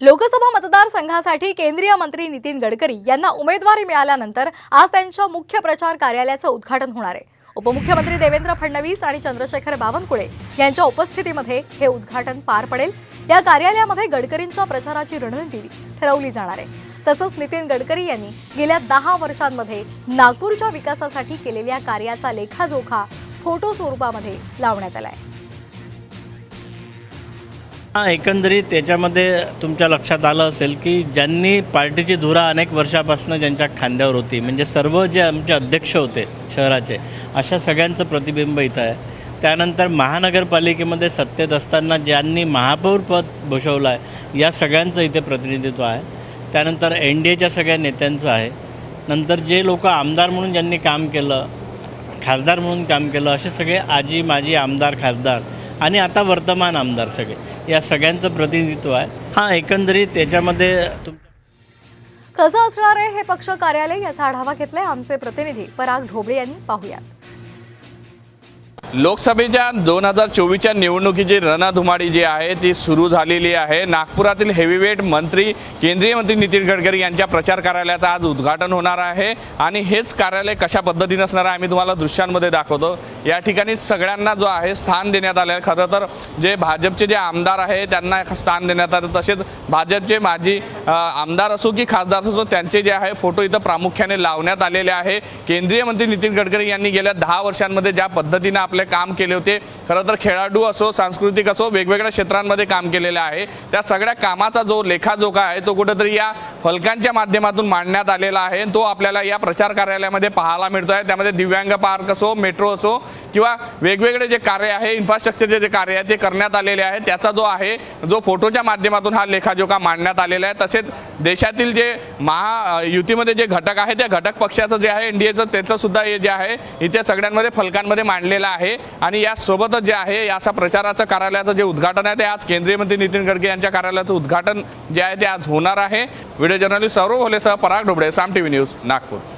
लोकसभा मतदारसंघासाठी केंद्रीय मंत्री नितीन गडकरी यांना उमेदवारी मिळाल्यानंतर आज त्यांच्या मुख्य प्रचार कार्यालयाचं उद्घाटन होणार आहे। उपमुख्यमंत्री देवेंद्र फडणवीस आणि चंद्रशेखर बावनकुळे यांच्या उपस्थितीमध्ये हे उद्घाटन पार पडेल। या कार्यालयामध्ये गडकरींच्या प्रचाराची रणनीती ठरवली जाणार आहे। तसंच नितीन गडकरी यांनी गेल्या 10 वर्षांमध्ये नागपूरच्या विकासासाठी केलेल्या कार्याचा लेखाजोखा फोटो स्वरूपामध्ये लावण्यात आला आहे। एकंदरीत त्याच्यामध्ये तुमच्या लक्षात आलं असेल की ज्यांनी पार्टीची धुरा अनेक वर्षापासून ज्यांच्या खांद्यावर होती, म्हणजे सर्व जे आमचे अध्यक्ष होते शहराचे, अशा सगळ्यांचं प्रतिबिंब इथं आहे। त्यानंतर महानगरपालिकेमध्ये सत्तेत असताना ज्यांनी महापौर पद भूषवलं आहे, या सगळ्यांचं इथे प्रतिनिधित्व आहे। त्यानंतर NDAच्या सगळ्या नेत्यांचं आहे। नंतर जे लोक आमदार म्हणून ज्यांनी काम केलं, खासदार म्हणून काम केलं, असे सगळे आजी माजी आमदार खासदार आणि आता वर्तमान आमदार सगळे, या सगळ्यांचं प्रतिनिधित्व आहे। एकंदरीत त्याच्यामध्ये कसं असणार आहे हे पक्ष कार्यालय याचा आढावा घेतलाय आमचे प्रतिनिधी पराग ढोबळे यांनी। पाहूयात। लोकसभेच्या 2024च्या निवडणुकीची रणधुमाळी जी आहे ती सुरू झालेली आहे। नागपुरातील हेवीवेट मंत्री केंद्रीय मंत्री नितीन गडकरी यांच्या प्रचार कार्यालयाचं आज उद्घाटन होणार आहे आणि हेच कार्यालय कशा पद्धतीने असणार आहे आम्ही तुम्हाला दृश्यांमध्ये दाखवतो। या ठिकाणी सगळ्यांना जो आहे स्थान देण्यात आले आहे। खरं तर जे भाजपचे जे आमदार आहे त्यांना स्थान देण्यात आलं, तसेच भाजपचे माजी आमदार असो की खासदार असो त्यांचे जे आहे फोटो इथं प्रामुख्याने लावण्यात आलेले आहे। केंद्रीय मंत्री नितीन गडकरी यांनी गेल्या 10 वर्षांमध्ये ज्या पद्धतीने आपले काम केले होते, खरं तर खेळाडू असो सांस्कृतिक असो वेगवेगळ्या क्षेत्रांमध्ये काम केलेले आहे, त्या सगळ्या कामाचा जो लेखाजोखा आहे तो कुठेतरी या फलकांच्या माध्यमातून मांडण्यात आलेला आहे। तो आपल्याला या प्रचार कार्यालयामध्ये पाहायला मिळतो आहे। त्यामध्ये दिव्यांग पार्क असो, मेट्रो असो किंवा वेगवेगळे जे कार्य आहे, इन्फ्रास्ट्रक्चरचे जे कार्य आहे ते करण्यात आलेले आहे, त्याचा जो आहे जो फोटोच्या माध्यमातून हा लेखाजोखा मांडण्यात आलेला आहे। तसेच देशातील जे महायुतीमध्ये जे घटक आहे त्या घटक पक्षाचं जे आहे NDAचं त्याचं सुद्धा हे जे आहे इथे सगळ्यांमध्ये फलकांमध्ये मांडलेलं आहे। आणि या सोबतच जे आहे अशा प्रचाराचं कार्यालयाचं जे उद्घाटन आहे ते आज केंद्रीय मंत्री नितीन गडकरी यांच्या कार्यालयाचं उद्घाटन जे आहे ते आज होणार आहे। व्हिडिओ जर्नलिस्ट सौरभ होलेसह पराग ढोबळे, साम TV न्यूज, नागपूर।